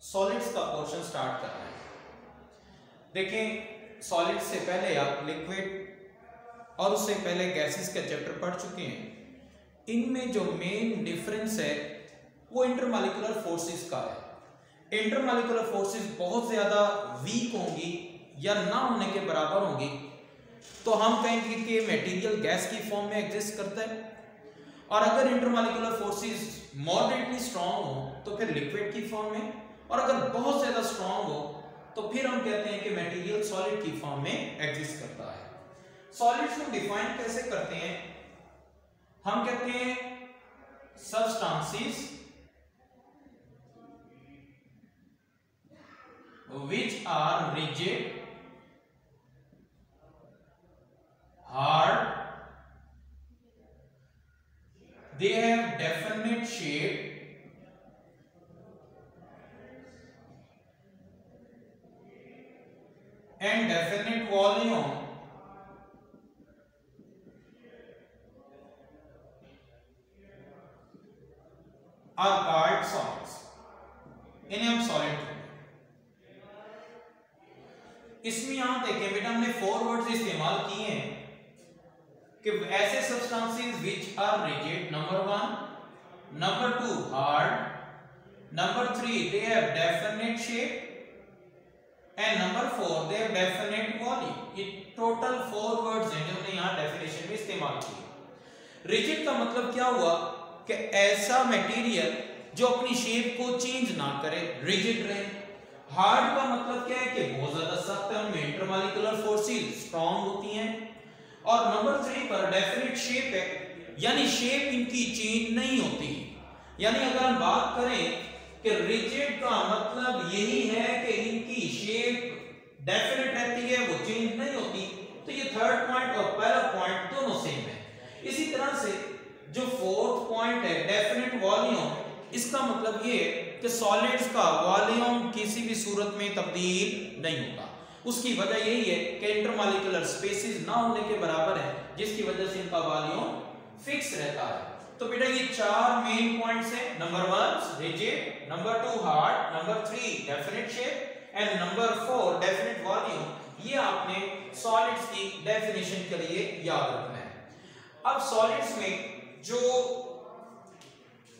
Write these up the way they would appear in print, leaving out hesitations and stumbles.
Solids का portion start करना है। देखें, सॉलिड से पहले आप लिक्विड और उससे पहले गैसेस का चैप्टर पढ़ चुके हैं। इनमें जो मेन डिफरेंस है वो इंटरमॉलिक्यूलर फोर्सेस का है। इंटरमॉलिक्यूलर फोर्सेस बहुत ज्यादा वीक होंगी या ना होने के बराबर होंगी तो हम कहेंगे कि मटेरियल गैस की फॉर्म में एग्जिस्ट करता है, और अगर इंटरमॉलिक्यूलर फोर्सेस मॉडरेटली स्ट्रांग हो तो फिर लिक्विड की फॉर्म में, और अगर बहुत ज्यादा स्ट्रांग हो तो फिर हम कहते हैं कि मटेरियल सॉलिड की फॉर्म में एग्जिस्ट करता है। सॉलिड्स को डिफाइन कैसे करते हैं? हम कहते हैं substances which are rigid, hard, they have definite shape and definite volume are called solids। इन्हें हम सॉलिड कहते हैं। इसमें यहां देखें बेटा, हमने 4 वर्ड्स इस्तेमाल किए हैं कि ऐसे substances which are rigid, number 1, number 2 hard, number 3 they have definite shape and number 4 they have definite volume. ये टोटल 4 वर्ड्स हैं जो हमने यहां डेफिनेशन में इस्तेमाल किए। रिजिड का मतलब क्या हुआ कि ऐसा मटेरियल जो अपनी शेप को चेंज ना करे, रिजिड रहे। हार्ड का मतलब क्या है कि बहुत ज्यादा सख्त है, उनमें इंटरमॉलिक्यूलर फोर्सेस स्ट्रांग होती हैं। और नंबर 3 पर डेफिनेट शेप है, यानी शेप इनकी चेंज नहीं होती। यानी अगर हम बात करें कि रिजिड का मतलब यही है कि इनकी शेप डेफिनेट रहती है, वो चेंज नहीं होती। तो ये थर्ड पॉइंट और पहला पॉइंट दोनों सेम है। इसी तरह से जो फोर्थ पॉइंट है डेफिनेट वॉल्यूम, इसका मतलब ये कि सॉलिड्स का वॉल्यूम किसी भी सूरत में तब्दील नहीं होता। उसकी वजह यही है कि इंटरमॉलिक्यूलर स्पेसेस ना होने के बराबर है, जिसकी वजह से इनका वॉल्यूम फिक्स रहता है। तो बेटा ये 4 मेन पॉइंट्स हैं। Number 1 rigid, number 2 hard, number 3 definite shape and number 4 definite volume. ये आपने सॉलिड्स की डेफिनेशन के लिए याद रखना है। अब सॉलिड्स में जो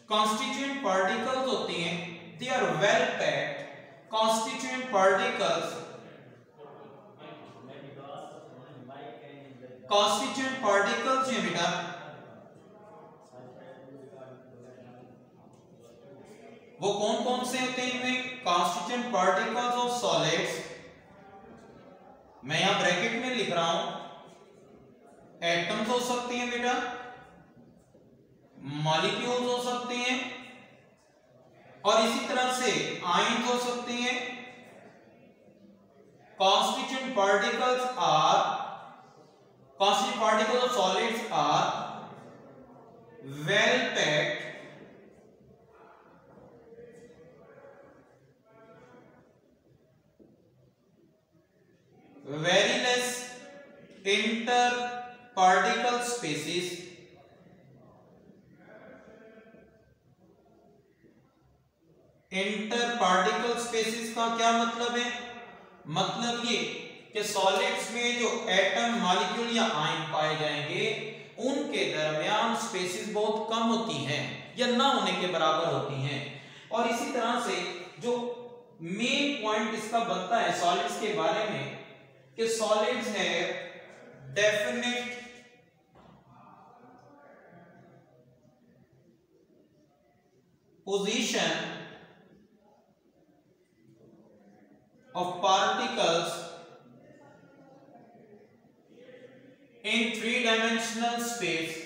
constituent particles होते हैं, they are well packed constituent particles हैं बेटा, वो कौन कौन से होते हैं इनमें? constituent particles of solids, मैं यहां ब्रैकेट में लिख रहा हूं। एटम्स हो सकते हैं बेटा, मॉलिक्यूल्स हो सकते हैं, और इसी तरह से आयन्स हो सकते हैं। constituent particles of solids are well packed very less interparticle spaces interparticle spaces का क्या मतलब है? मतलब ये कि सॉलिड्स में जो एटम, मॉलिक्यूल या आयन पाए जाएंगे उनके दरमियान स्पेसिस बहुत कम होती हैं या ना होने के बराबर होती हैं। और इसी तरह से जो मेन पॉइंट इसका बनता है सॉलिड्स के बारे में कि सॉलिड्स है definite position of particles in 3-dimensional space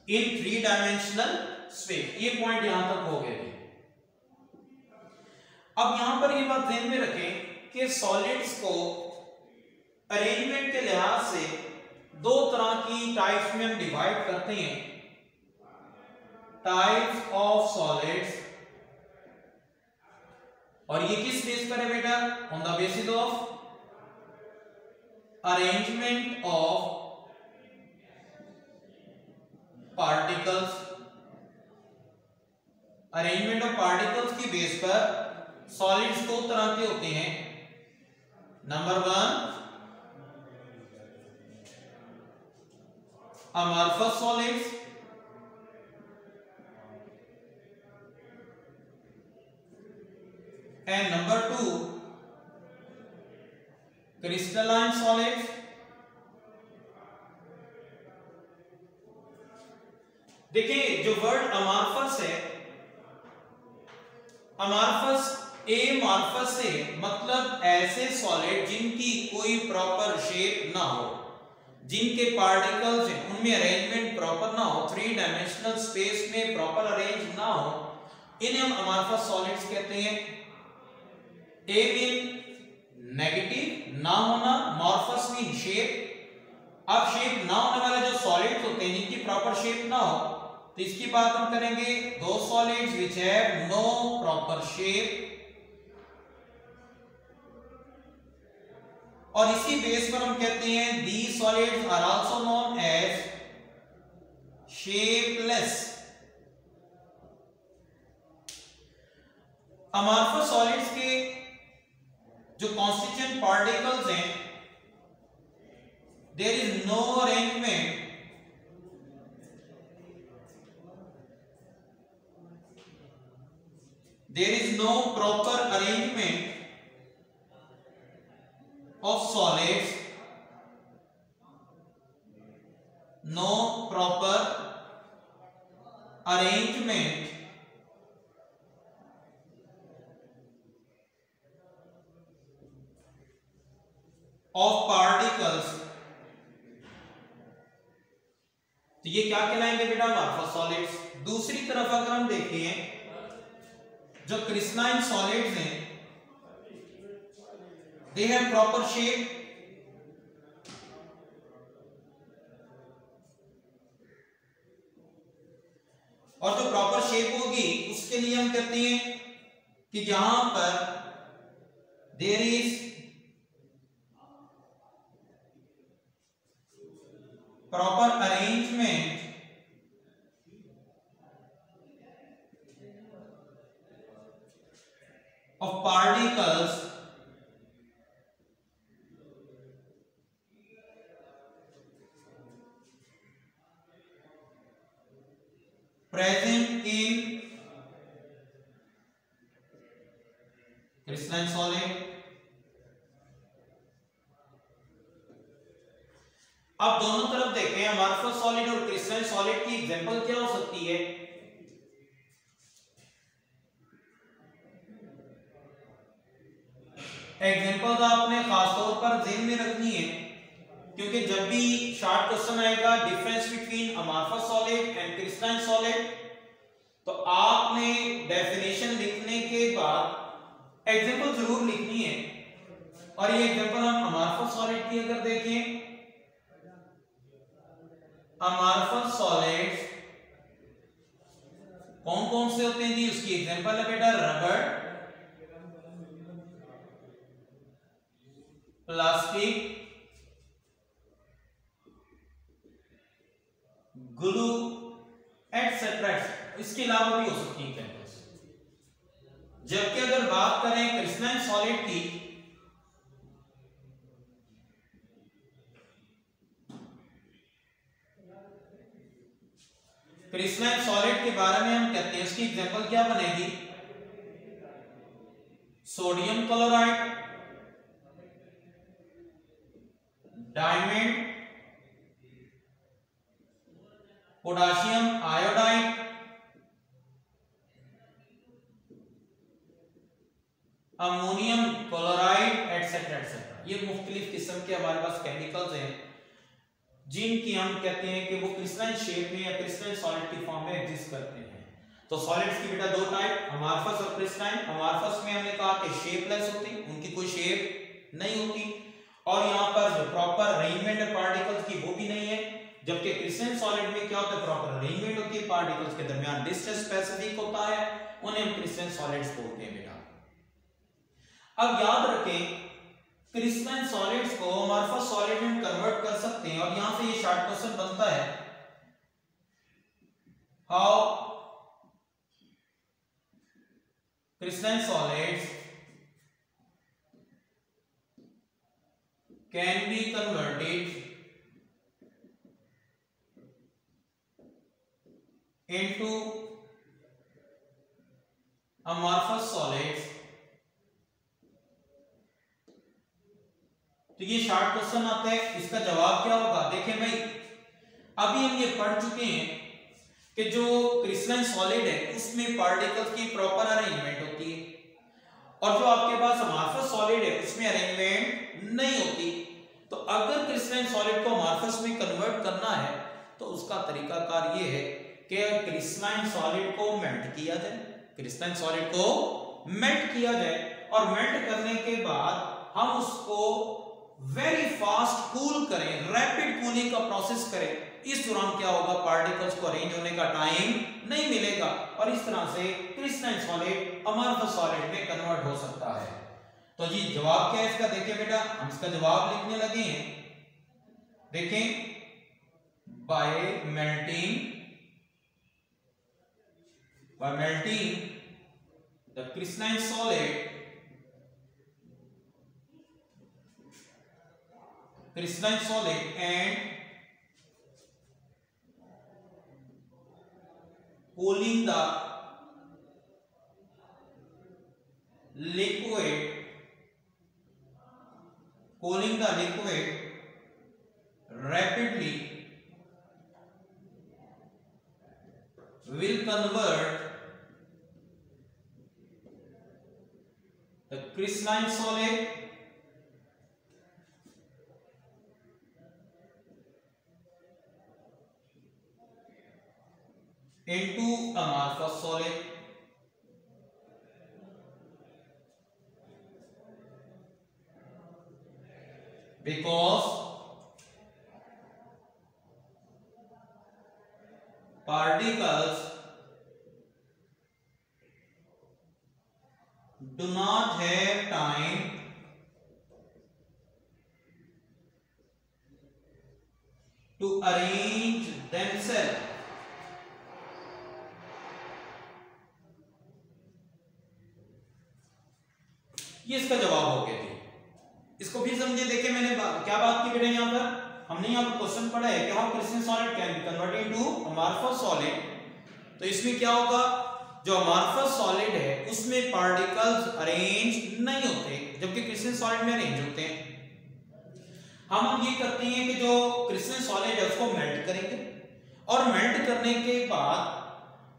in 3-dimensional space। ये पॉइंट यहां तक हो गए। अब यहां पर ये बात ध्यान में रखें कि सॉलिड्स को अरेंजमेंट के लिहाज से 2 तरह की टाइप्स में हम डिवाइड करते हैं। टाइप्स ऑफ सॉलिड्स, और ये किस बेस पर है बेटा? On the basis of arrangement of particles, arrangement of particles की बेस पर सॉलिड्स दो तरह के होते हैं। Number 1 amorphous solids, and number 2 crystalline solids. देखिए जो वर्ड अमॉर्फस है, अमॉर्फस एमॉर्फस से मतलब ऐसे सॉलिड जिनकी कोई प्रॉपर शेप ना हो, जिनके पार्टिकल्स हैं उनमें अरेंजमेंट प्रॉपर ना हो, 3 डायमेंशनल स्पेस में प्रॉपर अरेंज ना हो, इन्हें हम अमॉर्फस सॉलिड्स कहते हैं। ए मीन नेगेटिव ना होना, मॉर्फस मीन शेप। अब शेप ना होने वाले जो सॉलिड्स होते हैं जिनकी प्रॉपर शेप ना हो, तो इसकी बात हम करेंगे दो solids which have no proper shape, और इसी बेस पर हम कहते हैं these solids are also known as shapeless। Amorphous solids के जो कॉन्स्टिट्यूएंट पार्टिकल्स हैं, there is no arrangement there is no proper arrangement of solids, no proper arrangement of particles। तो ये क्या कहलाएंगे बेटा? Amorphous solids. दूसरी तरफ अगर हम देखें जो क्रिस्टलाइन सॉलिड्स हैं, दे हैव प्रॉपर शेप, और जो प्रॉपर शेप होगी उसके लिए हम कहते हैं कि जहां पर there is proper arrangement of particles present in crystalline solid। अब दोनों तरफ देखें, अमॉर्फस सॉलिड और क्रिस्टलाइन सॉलिड की एग्जांपल क्या हो सकती है? एग्जांपल्स आपने खासतौर पर ध्यान में रखनी है, क्योंकि जब भी शॉर्ट क्वेश्चन आएगा difference between amorphous solid and crystalline solid, तो आपने डेफिनेशन लिखने के बाद एग्जांपल जरूर लिखनी है। और ये एग्जांपल हम अमॉर्फस सॉलिड की अगर देखें, अमॉर्फस सॉलिड्स कौन कौन से होते हैं जी? उसकी एग्जांपल है बेटा रबर, प्लास्टिक, ग्लू एटसेट्रा। इसके अलावा भी हो सकती है एग्जांपल्स। जबकि अगर बात करें क्रिस्टलाइन सॉलिड की, क्रिस्टलाइन सॉलिड के बारे में हम कहते हैं इसकी एग्जांपल क्या बनेगी? Sodium chloride, diamond, potassium iodide, ammonium chloride etcetera etcetera. ये मुख्तलिफ किस्म के हमारे पास केमिकल्स हैं जिनकी हम कहते हैं कि वो क्रिस्टलाइन शेप में या क्रिस्टलाइन सॉलिड की फॉर्म में एग्जिस्ट करते हैं। तो सॉलिड्स की बेटा दो टाइप, अमॉर्फस और क्रिस्टलाइन। अमॉर्फस में हमने कहा कि शेपलेस होती, उनकी कोई शेप नहीं होती, और यहाँ पर जो प्रॉपर अरेंजमेंट है पार्टिकल्स की वो भी नहीं है। जबकि क्रिस्टलाइन सॉलिड में क्या होता है? प्रॉपर अरेंजमेंट होती है, पार्टिकल्स के दरमियान डिस्टेंस स्पेसिफिक होता है, उन्हें हम क्रिस्टलाइन सॉलिड्स बोलते हैं बेटा। अब याद रखें क्रिस्टलाइन सॉलिड्स को अमॉर्फस सॉलिड में कन्वर्ट कर सकते हैं, और यहां से ये शॉर्ट क्वेश्चन बनता है how crystalline solids can be converted into amorphous solids। तो ये शॉर्ट क्वेश्चन आता है, इसका जवाब क्या होगा? देखें भाई, अभी हम ये पढ़ चुके हैं कि जो क्रिस्टलाइन सॉलिड है उसमें पार्टिकल्स की प्रॉपर अरेंजमेंट होती है, और जो आपके पास अमॉर्फस सॉलिड है उसमें अरेंजमेंट नहीं होती। तो अगर क्रिस्टलाइन सॉलिड को अमॉर्फस में कन्वर्ट करना है तो उसका तरीकाकार ये है कि क्रिस्टलाइन सॉलिड को मेल्ट किया जाए, क्रिस्टलाइन सॉलिड को मेल्ट किया जाए, और मेल्ट करने के बाद हम उसको वेरी फास्ट कूल करें, रैपिड कूलिंग का प्रोसेस करें। इस दौरान क्या होगा? पार्टिकल्स को अरेंज होने का टाइम नहीं मिलेगा, और इस तरह से क्रिस्टलाइन सॉलिड अमॉर्फस सॉलिड में कन्वर्ट हो सकता है। तो जी जवाब क्या है इसका? देखिए बेटा, हम इसका जवाब लिखने लगे हैं। देखें, bye melting the crystalline solid, and cooling the liquid rapidly will convert the crystalline solid into amorphous solid। Because particles do not have time to arrange themselves ये इसका जवाब हो गया थी। इसको भी समझे। देखिए मैंने क्या बात की बेटा, यहां पर हमने यहां पर क्वेश्चन पढ़ा है कि how crystalline solid can be converted into amorphous solid. तो इसमें क्या होगा? जो अमॉर्फस सॉलिड है उसमें पार्टिकल्स अरेंज नहीं होते, जबकि क्रिस्टलाइन सॉलिड में अरेंज होते हैं। हम ये करते हैं कि जो क्रिस्टलाइन सॉलिड है उसको मेल्ट करेंगे, और मेल्ट करने के बाद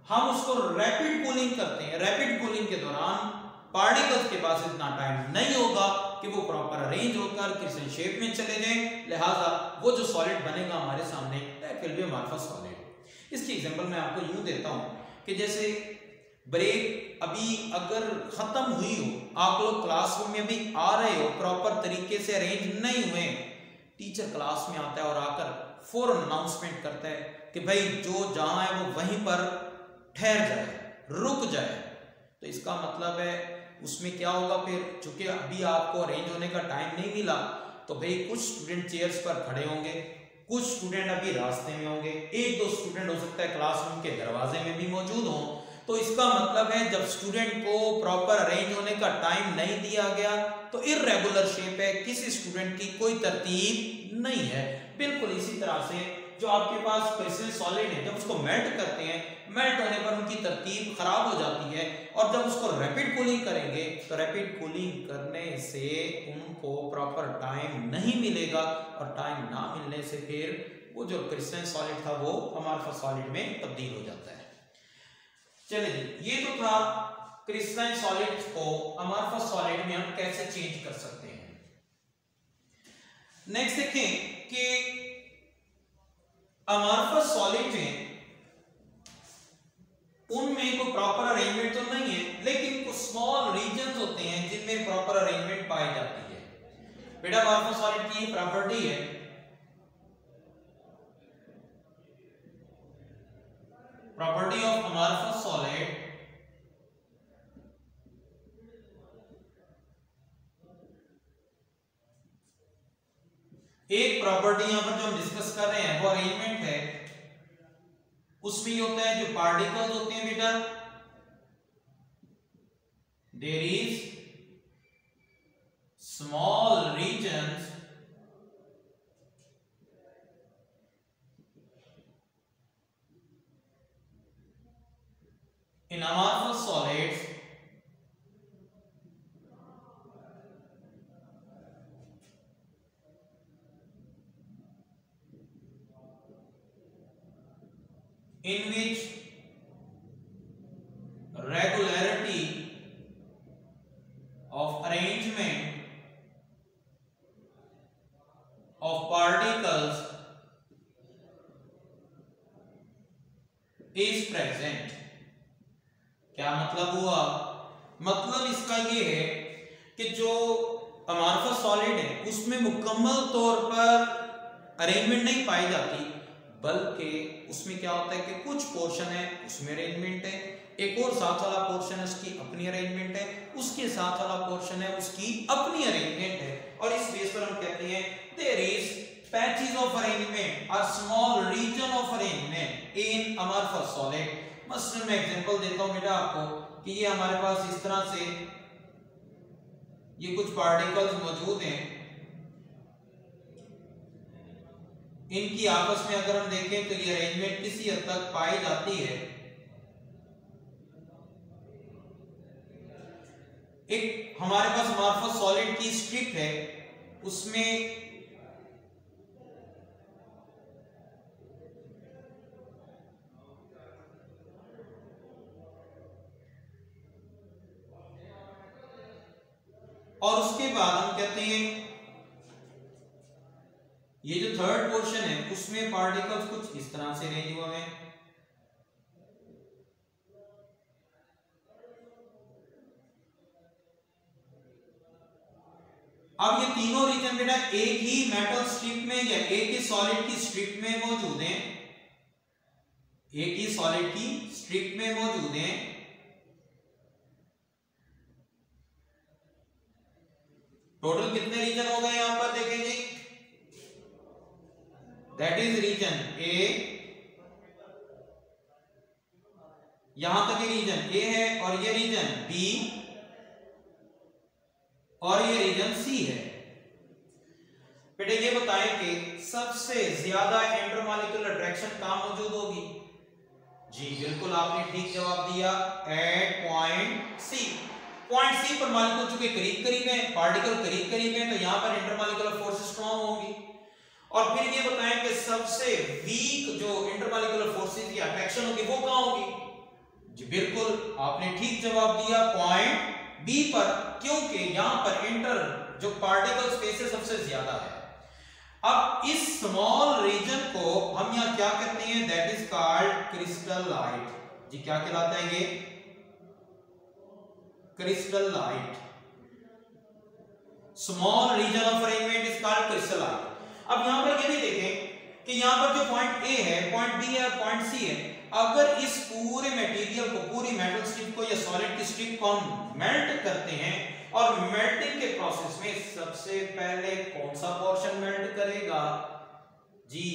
हम उसको रैपिड कूलिंग करते हैं। रैपिड कूलिंग के दौरान पार्टिकल्स के पास इतना टाइम नहीं होगा कि वो प्रॉपर अरेंज होकर क्रिस्टलाइन शेप में चले जाएं, लिहाजा वो जो सॉलिड बनेगा हमारे सामने that will be amorphous solid. इसकी एग्जांपल मैं आपको यूं देता हूं कि जैसे ब्रेक अभी अगर खत्म हुई हो, आप लोग क्लासरूम में भी आ रहे हो, प्रॉपर तरीके से अरेंज नहीं हुए, टीचर क्लास में आता है और आकर फौरन अनाउंसमेंट करता है कि भाई जो जहां है वो वहीं पर ठहर जाए, रुक जाए। तो इसका मतलब है उसमें क्या होगा फिर, चूंकि अभी आपको अरेंज होने का टाइम नहीं मिला, तो भाई कुछ स्टूडेंट चेयर्स पर खड़े होंगे, कुछ स्टूडेंट अभी रास्ते में होंगे, एक दो स्टूडेंट हो सकता है क्लासरूम के दरवाजे में भी मौजूद हों। तो इसका मतलब है जब स्टूडेंट को प्रॉपर अरेंज होने का टाइम नहीं दिया गया तो इर्रेगुलर शेप है, किसी स्टूडेंट की कोई तरतीब नहीं है। बिल्कुल इसी तरह से जो आपके पास क्रिस्टलाइन सॉलिड है, जब उसको मेल्ट करते हैं, मेल्ट होने पर उनकी तरतीब खराब हो जाती है, और जब उसको रैपिड कूलिंग करेंगे तो रैपिड कूलिंग करने से उनको प्रॉपर टाइम नहीं मिलेगा, और टाइम ना मिलने से फिर वो जो क्रिस्टलाइन सॉलिड था वो अमॉर्फस सॉलिड में तब्दील हो जाता है। चलिए जी, ये तो था क्रिस्टलाइन सॉलिड को अमॉर्फस सॉलिड में हम कैसे चेंज कर सकते हैं। नेक्स्ट देखें कि अमॉर्फस सॉलिड में उनमें कोई प्रॉपर अरेंजमेंट तो नहीं है, लेकिन कुछ स्मॉल रीजन्स होते हैं जिनमें प्रॉपर अरेंजमेंट पाई जाती है। बेटा अमॉर्फस सॉलिड की प्रॉपर्टी है property of amorphous solid एक प्रॉपर्टी यहां पर जो हम डिस्कस कर रहे हैं वो अरेंजमेंट है, उसमें ये होता है जो पार्टिकल्स होते हैं बेटा, there is small regions in amorphous solids in which regularity of arrangement of particles is present। क्या मतलब हुआ? मतलब इसका ये है कि जो अमॉर्फस सॉलिड है उसमें मुकम्मल तौर पर अरेंजमेंट नहीं पाई जाती, बल्कि उसमें क्या होता है कि कुछ पोर्शन है उसमें अरेंजमेंट है, एक और साथ वाला पोर्शन है उसकी अपनी अरेंजमेंट है, उसके साथ वाला पोर्शन है उसकी अपनी अरेंजमेंट है, और इस बेस पर हम कहते हैं there is patches of arrangement और small region of arrangement in amorphous solid. मसलन मैं एग्जांपल देता हूं बेटा आपको कि ये हमारे पास इस तरह से ये कुछ पार्टिकल्स मौजूद हैं, इनकी आपस में अगर हम देखें तो ये अरेंजमेंट किसी हद तक पाई जाती है। एक हमारे पास अमॉर्फस सॉलिड की स्ट्रिप है, उसमें और उसके बाद हम कहते हैं ये जो थर्ड पोर्शन है उसमें पार्टिकल्स कुछ इस तरह से अरेंज हुए हैं। अब ये तीनों रीजन बेटा एक ही मेटल स्ट्रिप में या एक ही सॉलिड की स्ट्रिप में मौजूद हैं, एक ही सॉलिड की स्ट्रिप में मौजूद हैं। टोटल कितने रीजन हो गए यहां पर देखें जी, दैट इज रीजन ए, यहां तक ये रीजन ए है, और ये रीजन बी, और ये रीजन सी है। बेटे ये बताएं कि सबसे ज्यादा इंटरमॉलिक्यूलर अट्रैक्शन कहां मौजूद होगी? जी बिल्कुल आपने ठीक जवाब दिया, at point C. Point C पर मॉलिक्यूल चूंकि करीब करीब है, पार्टिकल करीब करीब है, तो यहां पर इंटरमॉलिक्यूलर फोर्सेस स्ट्रांग होंगी। और फिर ये बताएं कि सबसे वीक जो इंटरमॉलिक्यूलर फोर्सेस की अट्रैक्शन होगी वो कहां होगी? जी बिल्कुल आपने ठीक जवाब दिया, पॉइंट बी पर, क्योंकि यहां पर इंटर जो पार्टिकल स्पेस है सबसे ज्यादा है। अब इस स्मॉल रीजन को हम यहां क्या कहते हैं? That is called crystallite. जी क्या कहलाता है ये? Crystallite. Small region of arrangement is called crystallite. अब यहां पर ये भी देखें कि यहां पर जो पॉइंट ए है, पॉइंट बी है और पॉइंट सी है, अगर इस पूरे मटेरियल को, पूरी मेटल स्ट्रिप को या सॉलिड की स्ट्रिप को हम मेल्ट करते हैं, और मेल्टिंग के प्रोसेस में सबसे पहले कौन सा पोर्शन मेल्ट करेगा? जी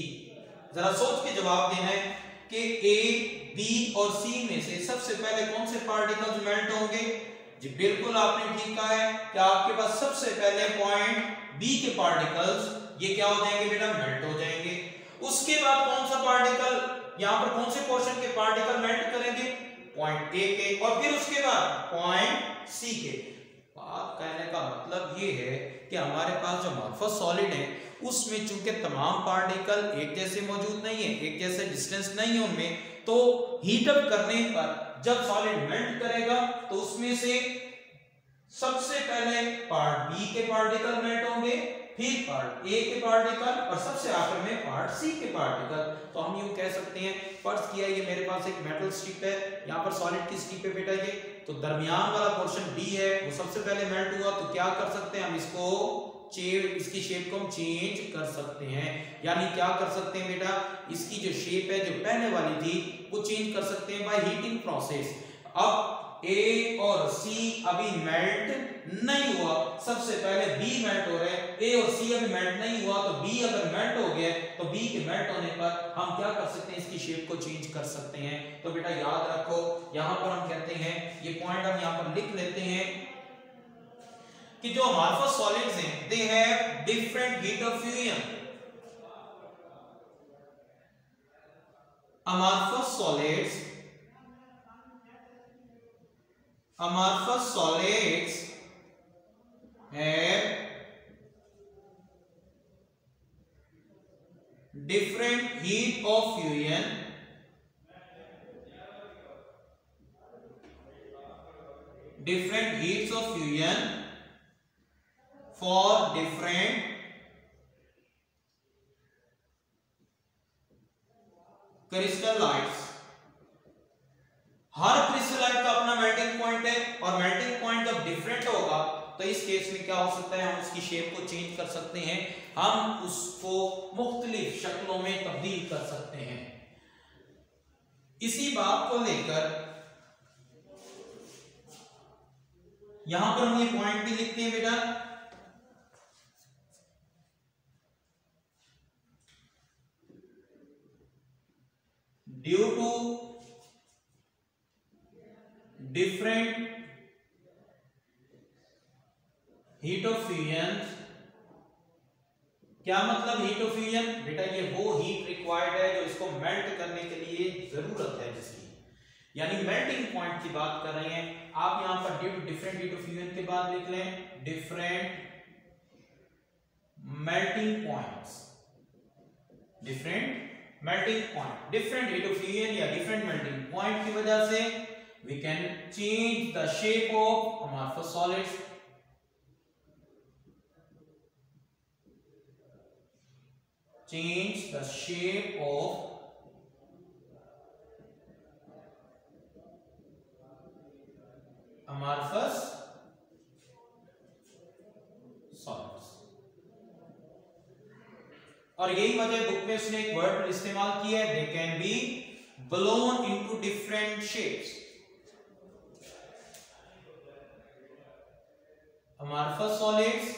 जरा सोच के जवाब देना है कि ए, बी और सी में से सबसे पहले कौन से पार्टिकल्स मेल्ट होंगे? जी बिल्कुल आपने ठीक कहा है कि आपके पास सबसे पहले पॉइंट बी के पार्टिकल्स ये क्या हो जाएंगे बेटा? मेल्ट हो जाएंगे। उसके बाद कौन सा पार्टिकल, यहां पर कौन से पोर्शन के पार्टिकल मेल्ट करेंगे? पॉइंट ए के, और फिर उसके बाद पॉइंट सी के। बात कहने का मतलब ये है कि हमारे पास जो अमॉर्फस सॉलिड है उसमें चूंकि तमाम पार्टिकल एक जैसे मौजूद नहीं है, एक जैसे डिस्टेंस नहीं है उनमें, तो हीट अप करने पर जब सॉलिड मेल्ट करेगा तो उसमें से सबसे पहले पार्ट बी के पार्टिकल मेल्ट होंगे, फिर पार्ट ए के पार्टिकल, और सबसे आखिर में पार्ट सी के पार्टिकल। तो हम यूं कह सकते हैं, फर्ज किया ये मेरे पास एक मेटल स्ट्रिप है, यहाँ पर सॉलिड की स्ट्रिप है बेटा ये, तो दरमियान वाला पोर्शन बी है वो सबसे पहले मेल्ट हुआ, तो क्या कर सकते हैं हम इसको इसकी शेप को हम चेंज कर सकते हैं। यानी क्या कर सकते हैं बेटा? इसकी जो शेप है जो पहले वाली थी वो चेंज कर सकते हैं बाय हीटिंग प्रोसेस। अब ए और सी अभी मेल्ट नहीं हुआ, सबसे पहले बी मेल्ट हो रहा है, ए और सी अभी मेल्ट नहीं हुआ, तो बी अगर मेल्ट हो गया तो बी के मेल्ट होने पर हम क्या कर सकते हैं, इसकी शेप को चेंज कर सकते हैं। तो बेटा याद रखो, यहां पर हम कहते हैं, ये पॉइंट हम यहां पर लिख लेते हैं कि जो अमॉर्फस सॉलिड्स हैं they have different heat of fusion. Amorphous solids have different heat of fusion for different crystallites। Her crystallite का अपना मेल्टिंग पॉइंट है, और मेल्टिंग पॉइंट जब डिफरेंट होगा तो इस केस में क्या हो सकता है, हम उसकी शेप को चेंज कर सकते हैं, हम उसको मुख्तलिफ शक्लों में तब्दील कर सकते हैं। इसी बात को लेकर यहां पर हम ये पॉइंट भी लिखते हैं बेटा, due to different heat of fusion. क्या मतलब हीट ऑफ फ्यूजन? बेटा ये वो हीट रिक्वायर्ड है जो इसको मेल्ट करने के लिए जरूरत है जिसकी, यानी मेल्टिंग पॉइंट की बात कर रहे हैं आप। यहां पर due to different heat of fusion के बाद लिख लें different melting points, different melting point, different heat of fusion या डिफरेंट मेल्टिंग पॉइंट की वजह से we can change the shape of amorphous solids। change the shape of amorphous solids। और यही वजह बुक में उसने एक वर्ड इस्तेमाल किया है, they can be blown into different shapes। amorphous solids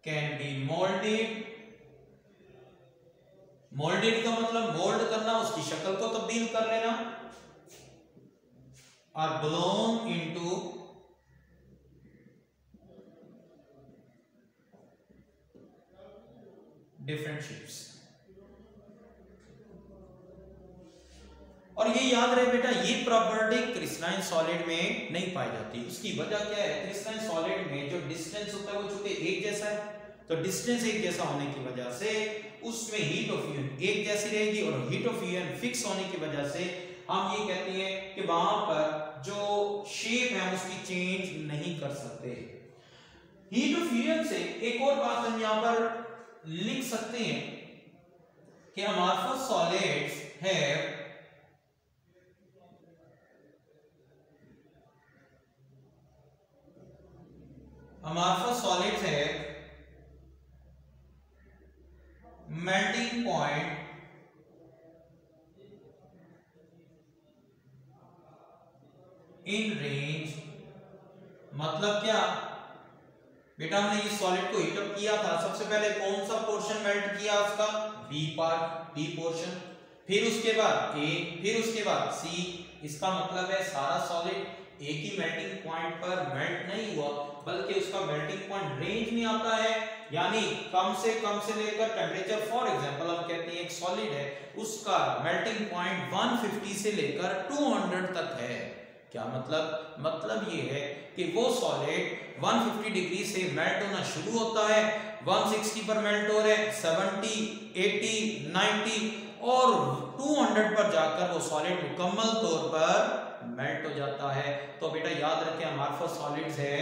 can be molded। molded का मतलब मोल्ड करना, उसकी शक्ल को तब्दील कर लेना, और blown into different shapes। और ये याद रहे बेटा, ये प्रॉपर्टी क्रिस्टलाइन सॉलिड में नहीं पाई जाती। उसकी वजह क्या है, क्रिस्टलाइन सॉलिड में जो डिस्टेंस होता है वो चूंकि एक जैसा है, तो डिस्टेंस एक जैसा होने की वजह से उसमें हीट ऑफ फ्यूजन एक जैसी रहेगी, और हीट ऑफ फ्यूजन फिक्स होने की वजह से हम ये कहते हैं कि वहां पर जो शेप है हम उसकी चेंज नहीं कर सकते। हीट ऑफ फ्यूजन से एक और बात हम यहां पर लिख सकते हैं कि amorphous solids have amorphous solids have melting point in range। मतलब क्या बेटा, हमने इस सॉलिड को हीट अप किया था, सबसे पहले कौन सा पोर्शन मेल्ट किया उसका, बी पार्ट, बी पोर्शन, फिर उसके बाद ए, फिर उसके बाद सी। इसका मतलब है सारा सॉलिड एक ही मेल्टिंग पॉइंट पर मेल्ट नहीं हुआ, बल्कि उसका मेल्टिंग पॉइंट रेंज में आता है, यानी कम से लेकर टेम्परेचर, फॉर एग्जांपल हम कहते हैं एक सॉलिड है उसका मेल्टिंग पॉइंट 150 से लेकर 200 तक है। क्या मतलब? मतलब ये है कि वो सॉलिड 150 डिग्री से मेल्ट होना शुरू होता है, 160 पर मेल्ट हो रहे, 70, 80, 90 और 200 पर जाकर वो सॉलिड मुकम्मल तौर पर मेल्ट हो जाता है। तो बेटा याद रखें, अमॉर्फस सॉलिड्स है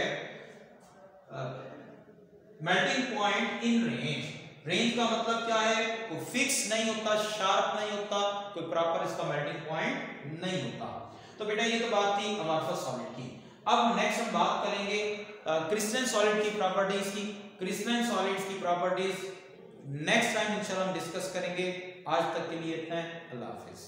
melting point in range. Range का मतलब क्या है, कोई फिक्स नहीं होता, शार्प नहीं होता, कोई प्रॉपर इसका मेल्टिंग पॉइंट नहीं होता। तो बेटा ये तो बात थी अमॉर्फस सॉलिड की। अब नेक्स्ट हम बात करेंगे क्रिस्टलाइन सॉलिड की प्रॉपर्टीज की। क्रिस्टलाइन सॉलिड्स की प्रॉपर्टीज नेक्स्ट टाइम इंशाल्लाह हम डिस्कस करेंगे। आज तक के लिए इतना है। अल्लाह हाफिज।